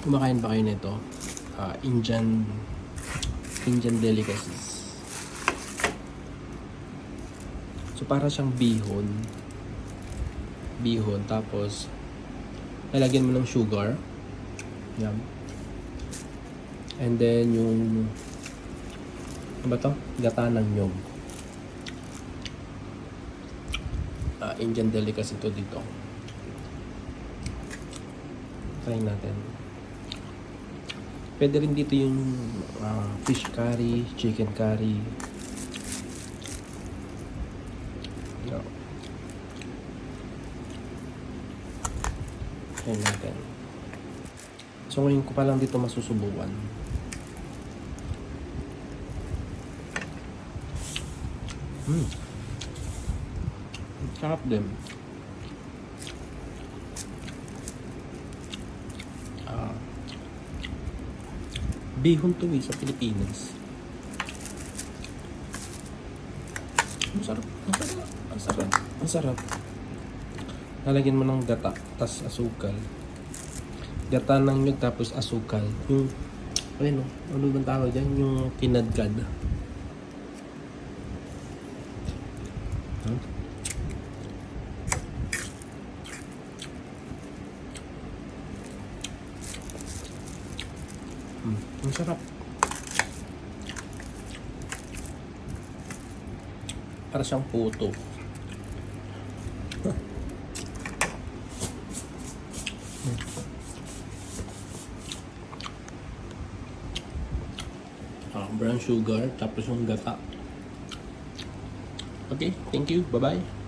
Kumakain ba kayo nito? Indian delicacies. So para siyang bihon. Bihon tapos lalagyan mo ng sugar. Yan. And then yung ano ba to? Gata ng nyog. Indian delicacy to dito. Try natin. Pwede rin dito yung fish curry, chicken curry. No. Try natin. So ngayon ko pa lang dito masusubukan. Sarap din. Bihon to sa Pilipinas. Ang sarap. Ang sarap. Ang sarap. Lalagyan mo ng gata, tas asukal. Gata ng nyug, tapos asukal. Yung, ano bang tawag dyan? Yung kinadkad. Ang sarap. Para siyang puto. Brown sugar, tapos yung gata. Okay, thank you. Bye-bye.